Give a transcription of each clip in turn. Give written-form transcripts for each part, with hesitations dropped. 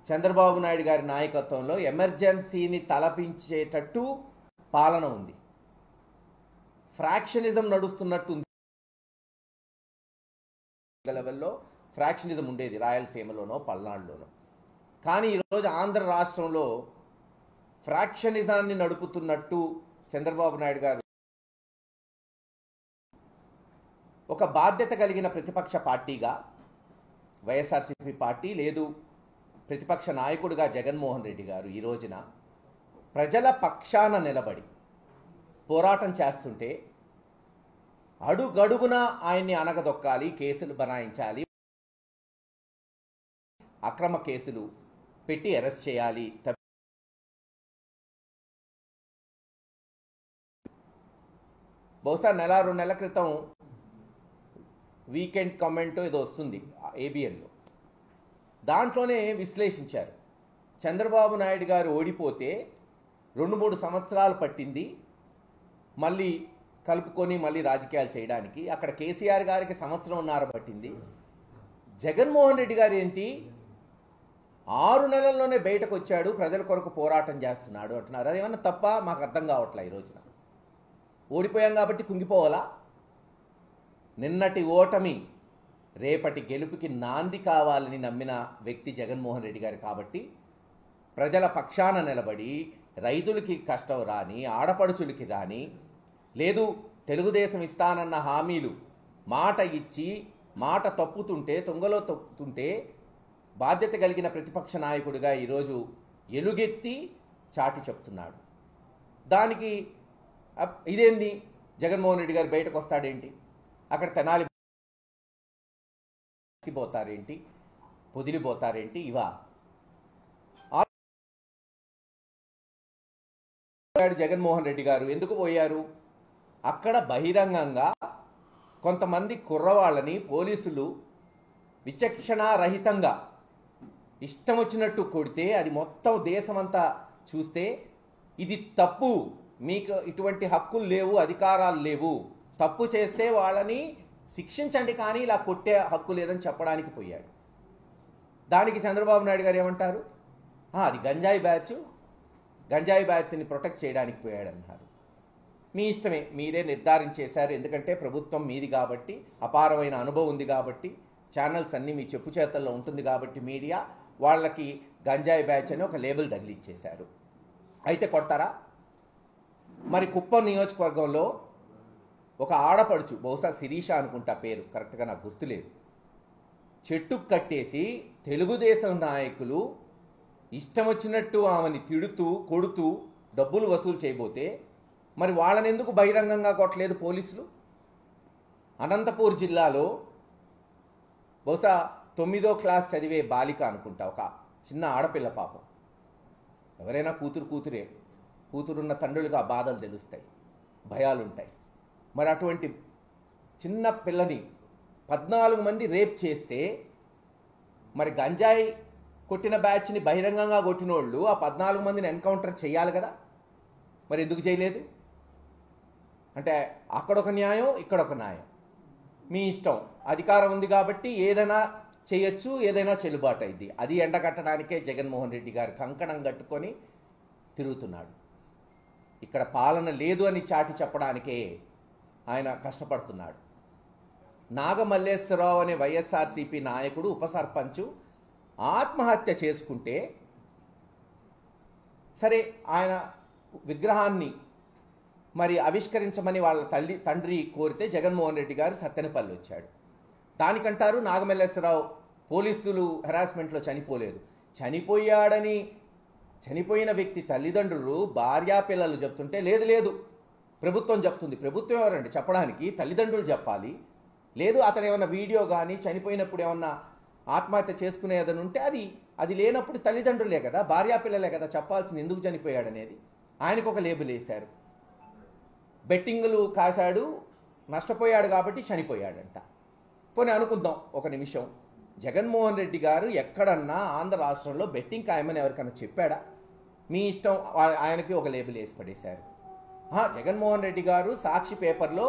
చంద్రబాబు నాయుడు గారి నాయకత్వంలో ఎమర్జెన్సీని తలపించేటట్టు పాలన ఉంది. ఫ్రాక్షనిజం నడుస్తున్నట్టు ఉంది. లెవెల్లో ఫ్రాక్షనిజం ఉండేది రాయలసీమలోనో పల్నాడులోనో. కానీ ఈరోజు ఆంధ్ర రాష్ట్రంలో ఫ్రాక్షనిజాన్ని నడుపుతున్నట్టు చంద్రబాబు నాయుడు గారు ఒక బాధ్యత కలిగిన ప్రతిపక్ష పార్టీగా వైఎస్ఆర్సీపీ పార్టీ లేదు ప్రతిపక్ష నాయకుడిగా జగన్మోహన్ రెడ్డి గారు ఈ రోజున ప్రజల పక్షాన నిలబడి పోరాటం చేస్తుంటే అడుగడుగున ఆయన్ని అనగదొక్కాలి, కేసులు బనాయించాలి, అక్రమ కేసులు పెట్టి అరెస్ట్ చేయాలి. బహుశా నెల 2 నెలల క్రితం వీకెండ్ కామెంట్ ఏదో వస్తుంది ఏబిఎన్లో, దాంట్లోనే విశ్లేషించారు. చంద్రబాబు నాయుడు గారు ఓడిపోతే 2-3 సంవత్సరాలు పట్టింది మళ్ళీ కలుపుకొని మళ్ళీ రాజకీయాలు చేయడానికి. అక్కడ కేసీఆర్ గారికి 1.5 సంవత్సరం పట్టింది. జగన్మోహన్ రెడ్డి గారు ఏంటి 6 నెలల్లోనే బయటకు వచ్చాడు, ప్రజల కొరకు పోరాటం చేస్తున్నాడు అంటున్నారు. అదేమన్నా తప్ప? మాకు అర్థం కావట్లే. ఈ రోజున ఓడిపోయాం కాబట్టి కుంగిపోవాలా? నిన్నటి ఓటమి రేపటి గెలుపుకి నాంది కావాలని నమ్మిన వ్యక్తి జగన్మోహన్ రెడ్డి గారు. కాబట్టి ప్రజల పక్షాన నిలబడి రైతులకి కష్టం రాని, ఆడపడుచులకి రాని, లేదు తెలుగుదేశం ఇస్తానన్న హామీలు మాట ఇచ్చి మాట తప్పుతుంటే, తొంగలో తప్పుతుంటే బాధ్యత కలిగిన ప్రతిపక్ష నాయకుడిగా ఈరోజు ఎలుగెత్తి చాటి చెప్తున్నాడు. దానికి ఇదేంది జగన్మోహన్ రెడ్డి గారు బయటకు వస్తాడేంటి, అక్కడ తెనాలి పోతారేంటి, పొదిలిపోతారేంటి, ఇవా జగన్మోహన్ రెడ్డి గారు ఎందుకు పోయారు? అక్కడ బహిరంగంగా కొంతమంది కుర్రవాళ్ళని పోలీసులు విచక్షణారహితంగా ఇష్టం వచ్చినట్టు కొడితే అది మొత్తం దేశమంతా చూస్తే ఇది తప్పు, మీకు ఇటువంటి హక్కులు లేవు, అధికారాలు లేవు, తప్పు చేస్తే వాళ్ళని శిక్షించండి కానీ ఇలా కొట్టే హక్కు లేదని చెప్పడానికి పోయాడు. దానికి చంద్రబాబు నాయుడు గారు ఏమంటారు? అది గంజాయి బ్యాచ్ని ప్రొటెక్ట్ చేయడానికి పోయాడు అన్నారు. మీ ఇష్టమే, మీరే నిర్ధారించేశారు. ఎందుకంటే ప్రభుత్వం మీది కాబట్టి, అపారమైన అనుభవం ఉంది కాబట్టి, ఛానల్స్ అన్నీ మీ చెప్పు చేతల్లో ఉంటుంది కాబట్టి మీడియా వాళ్ళకి గంజాయి బ్యాచ్ అని ఒక లేబుల్ తగిలిచ్చేశారు. అయితే కొడతారా? మరి కుప్పం నియోజకవర్గంలో ఒక ఆడపడుచు, బహుశా శిరీష అనుకుంటా పేరు, కరెక్ట్గా నాకు గుర్తులేదు, చెట్టుకు కట్టేసి తెలుగుదేశం నాయకులు ఇష్టం వచ్చినట్టు ఆమెని తిడుతూ కొడుతూ డబ్బులు వసూలు చేయబోతే మరి వాళ్ళని ఎందుకు బహిరంగంగా కొట్టలేదు పోలీసులు? అనంతపూర్ జిల్లాలో బహుశా 9వ క్లాస్ చదివే బాలిక అనుకుంటా, ఒక చిన్న ఆడపిల్ల పాపం. ఎవరైనా కూతురున్న తండ్రులుగా ఆ బాధలు తెలుస్తాయి, భయాలుంటాయి. మరి అటువంటి చిన్న పిల్లని 14 మంది రేప్ చేస్తే మరి గంజాయి కొట్టిన బ్యాచ్ని బహిరంగంగా కొట్టిన వాళ్ళు ఆ 14 మందిని ఎన్కౌంటర్ చేయాలి కదా, మరి ఎందుకు చేయలేదు? అంటే అక్కడొక న్యాయం, ఇక్కడొక న్యాయం, మీ ఇష్టం. అధికారం ఉంది కాబట్టి ఏదైనా చేయొచ్చు, ఏదైనా చెల్లుబాటు అయింది. అది ఎండగట్టడానికే జగన్మోహన్ రెడ్డి గారు కంకణం కట్టుకొని తిరుగుతున్నాడు. ఇక్కడ పాలన లేదు అని చాటి చెప్పడానికే ఆయన కష్టపడుతున్నాడు. నాగమల్లేశ్వరరావు అనే వైఎస్ఆర్సీపీ నాయకుడు, ఉప సర్పంచు ఆత్మహత్య చేసుకుంటే సరే ఆయన విగ్రహాన్ని మరి ఆవిష్కరించమని వాళ్ళ తండ్రి కోరితే జగన్మోహన్ రెడ్డి గారు సత్తెనపల్లి వచ్చాడు. దానికంటారు నాగమల్లేశ్వరరావు పోలీసులు హెరాస్మెంట్లో చనిపోలేదు. చనిపోయిన వ్యక్తి తల్లిదండ్రులు భార్యా పిల్లలు చెప్తుంటే లేదు ప్రభుత్వం చెప్తుంది. ప్రభుత్వం ఎవరండి చెప్పడానికి? తల్లిదండ్రులు చెప్పాలి. లేదు అతను ఏమన్నా వీడియో కానీ చనిపోయినప్పుడు ఏమన్నా ఆత్మహత్య చేసుకునేదని ఉంటే అది లేనప్పుడు తల్లిదండ్రులే కదా, భార్యా పిల్లలే కదా చెప్పాల్సింది ఎందుకు చనిపోయాడనేది. ఆయనకు ఒక లేబుల్ వేశారు, బెట్టింగులు కాశాడు, నష్టపోయాడు కాబట్టి చనిపోయాడంట. పోనీ అనుకుందాం ఒక నిమిషం, జగన్మోహన్ రెడ్డి గారు ఎక్కడన్నా ఆంధ్ర రాష్ట్రంలో బెట్టింగ్ ఖాయమని ఎవరికన్నా చెప్పాడా? మీ ఇష్టం, ఆయనకి ఒక లేబుల్ వేసి పడేశారు. జగన్మోహన్ రెడ్డి గారు సాక్షి పేపర్లో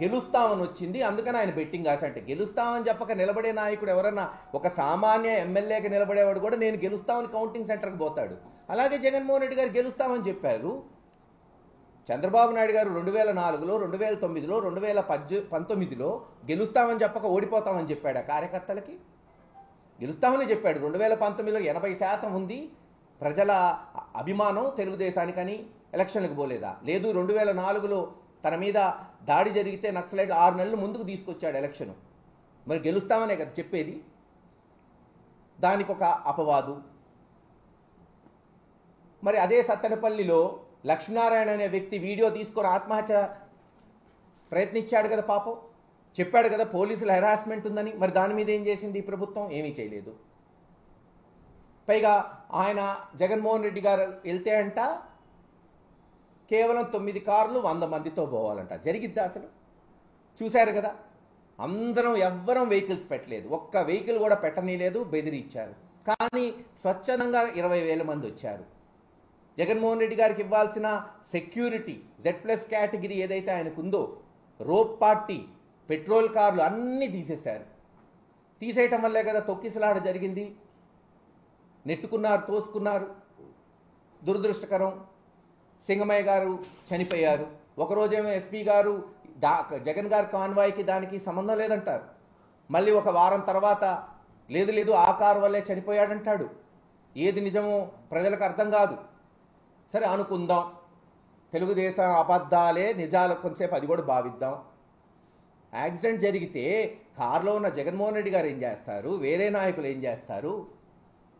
గెలుస్తామని వచ్చింది, అందుకని ఆయన బెట్టింగ్ కాసి అంటే గెలుస్తామని చెప్పక నిలబడే నాయకుడు ఎవరన్నా ఒక సామాన్య ఎమ్మెల్యేకి నిలబడేవాడు కూడా నేను గెలుస్తామని కౌంటింగ్ సెంటర్కి పోతాడు. అలాగే జగన్మోహన్ రెడ్డి గారు గెలుస్తామని చెప్పారు. చంద్రబాబు నాయుడు గారు 2004లో 2009లో 2019లో గెలుస్తామని చెప్పక ఓడిపోతామని చెప్పాడు ఆ కార్యకర్తలకి. గెలుస్తామని చెప్పాడు. 2019లో 80% ఉంది ప్రజల అభిమానం తెలుగుదేశానికని ఎలక్షన్లకు పోలేదా? లేదు. 2004లో తన మీద దాడి జరిగితే నక్సలైట్ 6 నెలలు ముందుకు తీసుకొచ్చాడు ఎలక్షన్. మరి గెలుస్తామనే కదా చెప్పేది. దానికి ఒక అపవాదు. మరి అదే సత్తెనపల్లిలో లక్ష్మీనారాయణ అనే వ్యక్తి వీడియో తీసుకొని ఆత్మహత్య ప్రయత్నించాడు కదా పాపం. చెప్పాడు కదా పోలీసుల హెరాస్మెంట్ ఉందని. మరి దాని మీద ఏం చేసింది ఈ ప్రభుత్వం? ఏమీ చేయలేదు. పైగా ఆయన జగన్మోహన్ రెడ్డి గారు వెళ్తే అంట కేవలం 9 కార్లు 100 మందితో పోవాలంట. జరిగిద్దా అసలు? చూశారు కదా, అందరం ఎవ్వరం వెహికల్స్ పెట్టలేదు, ఒక్క వెహికల్ కూడా పెట్టనీలేదు, బెదిరించారు. కానీ స్వచ్ఛందంగా 20,000 మంది వచ్చారు. జగన్మోహన్ రెడ్డి గారికి ఇవ్వాల్సిన సెక్యూరిటీ Z+ కేటగిరీ ఏదైతే ఆయనకుందో, రోప్ పార్టీ, పెట్రోల్ కార్లు అన్నీ తీసేశారు. తీసేయటం వల్లే కదా తొక్కిసలాట జరిగింది. నెట్టుకున్నారు, తోసుకున్నారు. దురదృష్టకరం. సింగమయ్య గారు చనిపోయారు. ఒకరోజేమో ఎస్పీ గారు జగన్ గారి కాన్వాయ్కి దానికి సంబంధం లేదంటారు. మళ్ళీ ఒక వారం తర్వాత లేదు ఆ కారు వల్లే చనిపోయాడంటాడు. ఏది నిజమో ప్రజలకు అర్థం కాదు. సరే అనుకుందాం, తెలుగుదేశం అబద్ధాలే నిజాలు కొంతసేపు అది కూడా భావిద్దాం. యాక్సిడెంట్ జరిగితే కారులో ఉన్న జగన్మోహన్ రెడ్డి గారు ఏం చేస్తారు? వేరే నాయకులు ఏం చేస్తారు?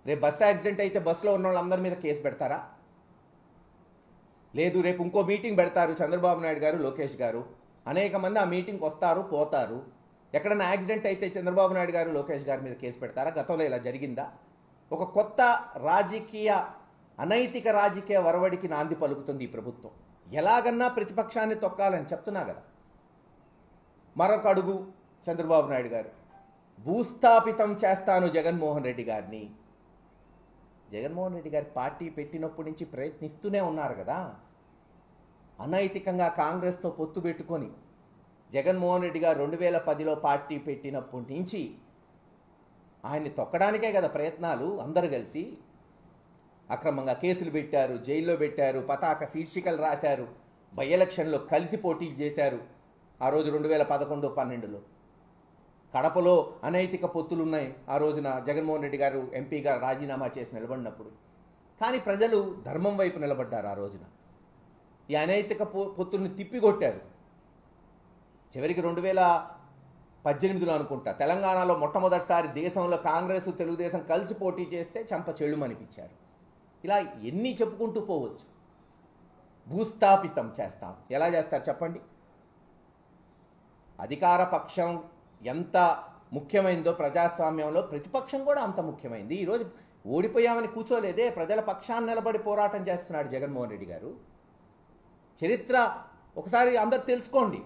రేపు బస్సు యాక్సిడెంట్ అయితే బస్సులో ఉన్న వాళ్ళందరి మీద కేసు పెడతారా? లేదు, రేపు ఇంకో మీటింగ్ పెడతారు చంద్రబాబు నాయుడు గారు, లోకేష్ గారు. అనేక మంది ఆ మీటింగ్కి వస్తారు, పోతారు. ఎక్కడైనా యాక్సిడెంట్ అయితే చంద్రబాబు నాయుడు గారు, లోకేష్ గారి మీద కేసు పెడతారా? గతంలో ఇలా జరిగిందా? ఒక కొత్త అనైతిక రాజకీయ వరవడికి నాంది పలుకుతుంది ఈ ప్రభుత్వం. ఎలాగన్నా ప్రతిపక్షాన్ని తొక్కాలని చెప్తున్నా కదా. మరొక అడుగు చంద్రబాబు నాయుడు గారు, భూస్థాపితం చేస్తాను జగన్మోహన్ రెడ్డి గారిని. జగన్మోహన్ రెడ్డి గారి పార్టీ పెట్టినప్పటి నుంచి ప్రయత్నిస్తూనే ఉన్నారు కదా. అనైతికంగా కాంగ్రెస్తో పొత్తు పెట్టుకొని జగన్మోహన్ రెడ్డి గారు 2010లో పార్టీ పెట్టినప్పటి నుంచి ఆయన్ని తొక్కడానికే కదా ప్రయత్నాలు. అందరూ కలిసి అక్రమంగా కేసులు పెట్టారు, జైల్లో పెట్టారు, పతాక శీర్షికలు రాశారు, బై ఎలక్షన్లో కలిసి పోటీ చేశారు. ఆ రోజు 2011-12లో కడపలో అనైతిక పొత్తులున్నాయి. ఆ రోజున జగన్మోహన్ రెడ్డి గారు ఎంపీగా రాజీనామా చేసి నిలబడినప్పుడు. కానీ ప్రజలు ధర్మం వైపు నిలబడ్డారు. ఆ రోజున ఈ అనైతిక పొత్తుల్ని తిప్పికొట్టారు. చివరికి 2018లో అనుకుంటా తెలంగాణలో మొట్టమొదటిసారి దేశంలో కాంగ్రెస్ తెలుగుదేశం కలిసి పోటీ చేస్తే చెంప చెళ్ళుమనిపించారు. ఇలా ఎన్ని చెప్పుకుంటూ పోవచ్చు. భూస్థాపితం చేస్తాం. ఎలా చేస్తారు చెప్పండి? అధికార పక్షం ఎంత ముఖ్యమైందో ప్రజాస్వామ్యంలో ప్రతిపక్షం కూడా అంత ముఖ్యమైంది. ఈరోజు ఓడిపోయామని కూర్చోలేదే, ప్రజల పక్షాన్ని నిలబడి పోరాటం చేస్తున్నాడు జగన్మోహన్ రెడ్డి గారు. చరిత్ర ఒకసారి అందరు తెలుసుకోండి.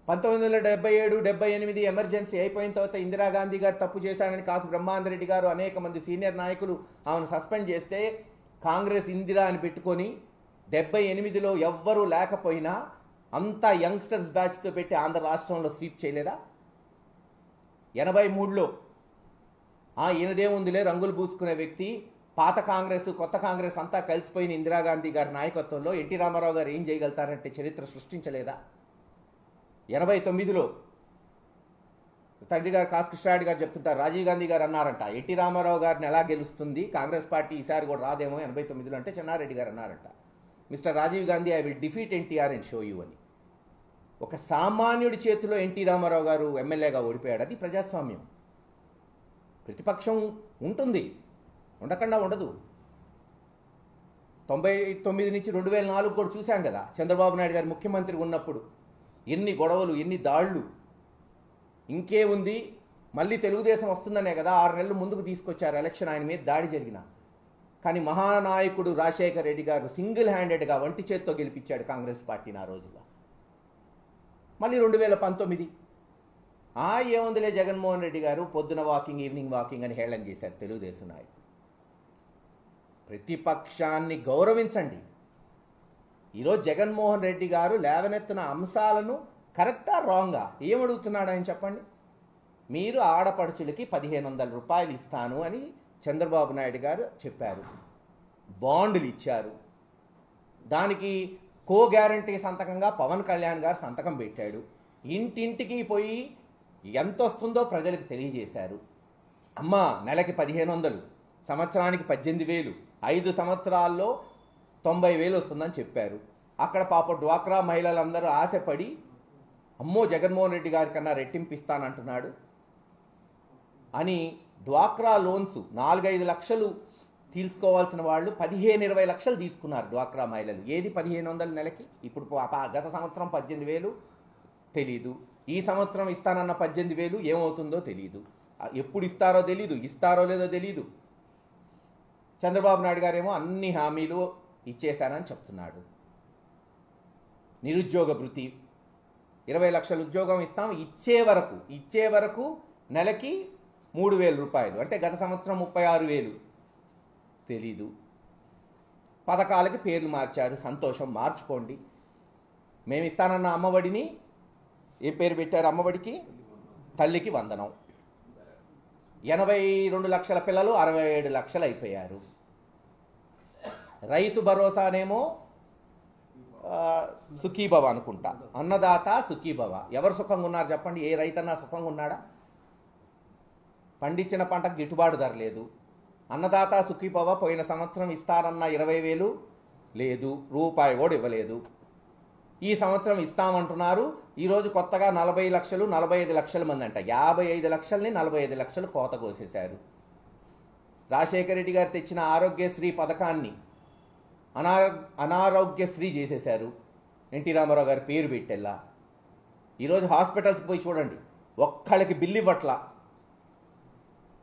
1977-78 ఎమర్జెన్సీ అయిపోయిన తర్వాత ఇందిరాగాంధీ గారు తప్పు చేశారని కాసు బ్రహ్మానందరెడ్డి గారు అనేక మంది సీనియర్ నాయకులు ఆమెను సస్పెండ్ చేస్తే కాంగ్రెస్ ఇందిరా అని పెట్టుకొని 78లో ఎవ్వరూ లేకపోయినా అంతా యంగ్స్టర్స్ బ్యాచ్తో పెట్టి ఆంధ్ర రాష్ట్రంలో స్వీప్ చేయలేదా? 83లో ఈయనదేముందిలే రంగులు పూసుకునే వ్యక్తి, పాత కాంగ్రెస్ కొత్త కాంగ్రెస్ అంతా కలిసిపోయిన ఇందిరాగాంధీ గారి నాయకత్వంలో ఎన్టీ రామారావు గారు ఏం చేయగలుగుతారంటే చరిత్ర సృష్టించలేదా? 89లో తండ్రి గారు కాసుకృష్ణారెడ్డి గారు చెప్తుంటారు, రాజీవ్ గాంధీ గారు అన్నారంట ఎన్టీ రామారావు గారిని ఎలా గెలుస్తుంది కాంగ్రెస్ పార్టీ ఈసారి కూడా రాదేమో 89లో అంటే చెన్నారెడ్డి గారు అన్నారంట, mister Rajiv Gandhi I will defeat NTR and show you అని. ఒక సామాన్యుడి చేతిలో ఎన్టీ రామారావు గారు ఎమ్మెల్యేగా ఓడిపోయాడు. అది ప్రజాస్వామ్యం. ప్రతిపక్షం ఉంటుంది, ఉండకుండా ఉండదు. 99 నుంచి 2004 కూడా చూశాం కదా. చంద్రబాబు నాయుడు గారు ముఖ్యమంత్రి ఉన్నప్పుడు ఎన్ని గొడవలు, ఎన్ని దాళ్లు. ఇంకే ఉంది, మళ్ళీ తెలుగుదేశం వస్తుందనే కదా 6 నెలలు ముందుకు తీసుకొచ్చారు ఎలక్షన్ ఆయన మీద దాడి జరిగిన. కానీ మహానాయకుడు రాజశేఖర్ రెడ్డి గారు సింగిల్ హ్యాండెడ్గా వంటి చేత్తో గెలిపించాడు కాంగ్రెస్ పార్టీని ఆ రోజుల్లో. మళ్ళీ 2019 ఏముందిలే జగన్మోహన్ రెడ్డి గారు పొద్దున వాకింగ్ ఈవినింగ్ వాకింగ్ అని హేళన చేశారు తెలుగుదేశం నాయకులు. ప్రతిపక్షాన్ని గౌరవించండి. ఈరోజు జగన్మోహన్ రెడ్డి గారు లేవనెత్తిన అంశాలను కరెక్టా రాంగా ఏమడుగుతున్నాడు ఆయన చెప్పండి. మీరు ఆడపడుచులకి 1500 రూపాయలు ఇస్తాను అని చంద్రబాబు నాయుడు గారు చెప్పారు, బాండ్లు ఇచ్చారు, దానికి కో గ్యారంటీ సంతకంగా పవన్ కళ్యాణ్ గారు సంతకం పెట్టాడు, ఇంటింటికి పోయి ఎంత వస్తుందో ప్రజలకు తెలియజేశారు. అమ్మ నెలకి 1500, సంవత్సరానికి 18,000, 5 సంవత్సరాల్లో 90,000 వస్తుందని చెప్పారు. అక్కడ పాప డ్వాక్రా మహిళలందరూ ఆశపడి అమ్మో జగన్మోహన్ రెడ్డి గారి కన్నా రెట్టింపిస్తానంటున్నాడు అని డ్వాక్రా లోన్స్ 4-5 లక్షలు తీసుకోవాల్సిన వాళ్ళు 15-20 లక్షలు తీసుకున్నారు డ్వాక్రా మహిళలు. ఏది 1500 నెలకి? ఇప్పుడు గత సంవత్సరం 18,000 తెలీదు, ఈ సంవత్సరం ఇస్తానన్న 18,000 ఏమవుతుందో తెలీదు, ఎప్పుడు ఇస్తారో తెలీదు, ఇస్తారో లేదో తెలీదు. చంద్రబాబు నాయుడు గారేమో అన్ని హామీలు ఇచ్చేశానని చెప్తున్నాడు. నిరుద్యోగ భృతి 20 లక్షల ఉద్యోగం ఇస్తాం, ఇచ్చే వరకు నెలకి 3,000 రూపాయలు, అంటే గత సంవత్సరం 36,000 తెలీదు. పథకాలకి పేర్లు మార్చారు, సంతోషం, మార్చుకోండి. మేము ఇస్తానన్న అమ్మఒడిని ఏ పేరు పెట్టారు? అమ్మఒడికి తల్లికి వందనం. 82 లక్షల పిల్లలు 67 లక్షలు అయిపోయారు. రైతు భరోసానేమో సుఖీభవ అనుకుంటా, అన్నదాత సుఖీభవ. ఎవరు సుఖంగా ఉన్నారు చెప్పండి? ఏ రైతన్నా సుఖంగా ఉన్నాడా? పండించిన పంటకు గిట్టుబాటు ధర లేదు. అన్నదాత సుఖీభవ పోయిన సంవత్సరం ఇస్తారన్న 20,000 లేదు, రూపాయి కూడా ఇవ్వలేదు. ఈ సంవత్సరం ఇస్తామంటున్నారు. ఈరోజు కొత్తగా 40 లక్షలు 45 లక్షల మంది అంట, 55 లక్షల్ని 45 లక్షలు కోత కోసేశారు. రాజశేఖర రెడ్డి గారు తెచ్చిన ఆరోగ్యశ్రీ పథకాన్ని అనారోగ్యశ్రీ చేసేశారు. ఎన్టీ రామారావు గారి పేరు పెట్టెల్లా. ఈరోజు హాస్పిటల్స్కి పోయి చూడండి, ఒక్కళ్ళకి బిల్లు ఇవ్వట్లా.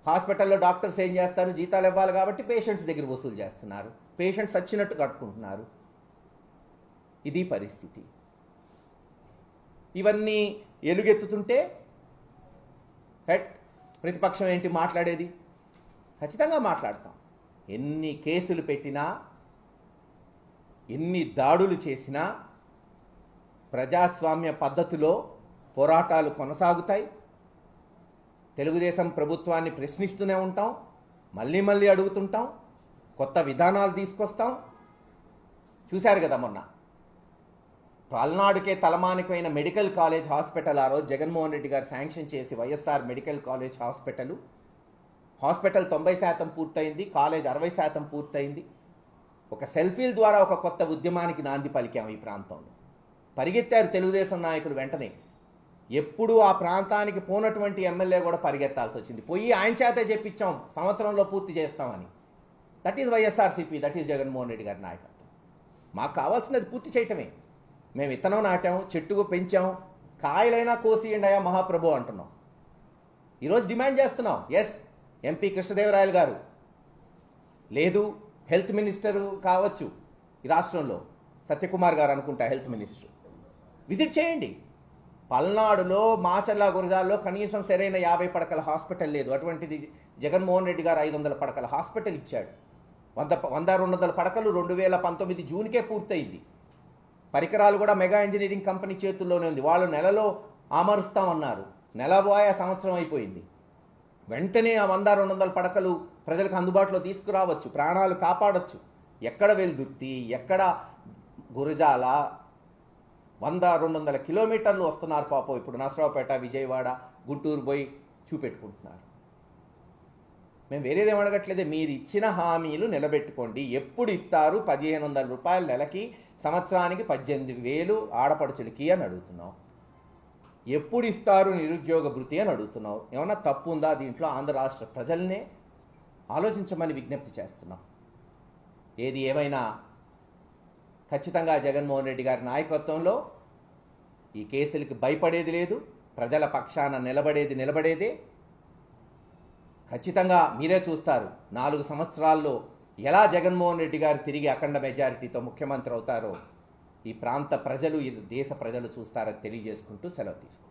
హాస్పిటల్లో డాక్టర్స్ ఏం చేస్తారు? జీతాలు ఇవ్వాలి కాబట్టి పేషెంట్స్ దగ్గర వసూలు చేస్తున్నారు, పేషెంట్స్ వచ్చినట్టు కట్టుకుంటున్నారు. ఇది పరిస్థితి. ఇవన్నీ ఎలుగెత్తుతుంటే ప్రతిపక్షం ఏంటి మాట్లాడేది? ఖచ్చితంగా మాట్లాడతాం. ఎన్ని కేసులు పెట్టినా, ఎన్ని దాడులు చేసినా ప్రజాస్వామ్య పద్ధతిలో పోరాటాలు కొనసాగుతాయి. తెలుగుదేశం ప్రభుత్వాన్ని ప్రశ్నిస్తూనే ఉంటాం, మళ్ళీ అడుగుతుంటాం, కొత్త విధానాలు తీసుకొస్తాం. చూశారు కదా మొన్న పల్నాడుకే తలమానికమైన మెడికల్ కాలేజ్ హాస్పిటల్ ఆ రోజు జగన్మోహన్ రెడ్డి గారు శాంక్షన్ చేసి వైఎస్ఆర్ మెడికల్ కాలేజ్ హాస్పిటల్ 90% పూర్తయింది, కాలేజ్ 60% పూర్తయింది. ఒక సెల్ఫీల ద్వారా ఒక కొత్త ఉద్యమానికి నాంది పలికాము. ఈ ప్రాంతంలో పరిగెత్తారు తెలుగుదేశం నాయకులు. వెంటనే ఎప్పుడు ఆ ప్రాంతానికి పోనటువంటి ఎమ్మెల్యే కూడా పరిగెత్తాల్సి వచ్చింది. పోయి ఆయన చేతే చెప్పించాం సంవత్సరంలో పూర్తి చేస్తామని. That is YSRCP, that is Jaganmohan Reddy గారి నాయకత్వం. మాకు కావాల్సినది పూర్తి చేయటమే. మేము విత్తనం నాటాం, చెట్టుకు పెంచాం, కాయలైనా కోసియండి అయ్యా మహాప్రభు అంటున్నాం. ఈరోజు డిమాండ్ చేస్తున్నాం. ఎస్, ఎంపీ కృష్ణదేవరాయలు గారు లేదు, హెల్త్ మినిస్టర్ కావచ్చు ఈ రాష్ట్రంలో, సత్యకుమార్ గారు అనుకుంటా హెల్త్ మినిస్టర్, విజిట్ చేయండి. పల్నాడులో మాచర్ల గురజాల్లో కనీసం సరైన 50 పడకల హాస్పిటల్ లేదు. అటువంటిది జగన్మోహన్ రెడ్డి గారు 500 పడకల హాస్పిటల్ ఇచ్చాడు. 100-200 పడకలు 2019 జూన్కే పూర్తయింది. పరికరాలు కూడా మెగా ఇంజనీరింగ్ కంపెనీ చేతుల్లోనే ఉంది. వాళ్ళు నెలలో అమరుస్తామన్నారు, నెలబోయే సంవత్సరం అయిపోయింది. వెంటనే ఆ 100-200 పడకలు ప్రజలకు అందుబాటులో తీసుకురావచ్చు, ప్రాణాలు కాపాడవచ్చు. ఎక్కడ వెల్దుర్తి, ఎక్కడ గురజాల, 100-200 కిలోమీటర్లు వస్తున్నారు పాపం. ఇప్పుడు నసరావుపేట, విజయవాడ, గుంటూరు పోయి చూపెట్టుకుంటున్నారు. మేము వేరేదేం అడగట్లేదే, మీరు ఇచ్చిన హామీలు నిలబెట్టుకోండి. ఎప్పుడు ఇస్తారు? 1,500 రూపాయలు నెలకి, సంవత్సరానికి 18,000 ఆడపడుచులకి అని అడుగుతున్నాం. ఎప్పుడు ఇస్తారు నిరుద్యోగ భృతి అని అడుగుతున్నాం. ఏమన్నా తప్పు ఉందా దీంట్లో? ఆంధ్ర రాష్ట్ర ప్రజల్నే ఆలోచించమని విజ్ఞప్తి చేస్తున్నాం. ఏది ఏమైనా ఖచ్చితంగా జగన్మోహన్ రెడ్డి గారి నాయకత్వంలో ఈ కేసులకి భయపడేది లేదు, ప్రజల పక్షాన నిలబడేదే. ఖచ్చితంగా మీరే చూస్తారు 4 సంవత్సరాల్లో ఎలా జగన్మోహన్ రెడ్డి గారు తిరిగి అఖండ మెజారిటీతో ముఖ్యమంత్రి అవుతారో ఈ ప్రాంత ప్రజలు, ఈ దేశ ప్రజలు చూస్తారని తెలియజేసుకుంటూ సెలవు తీసుకుంటారు.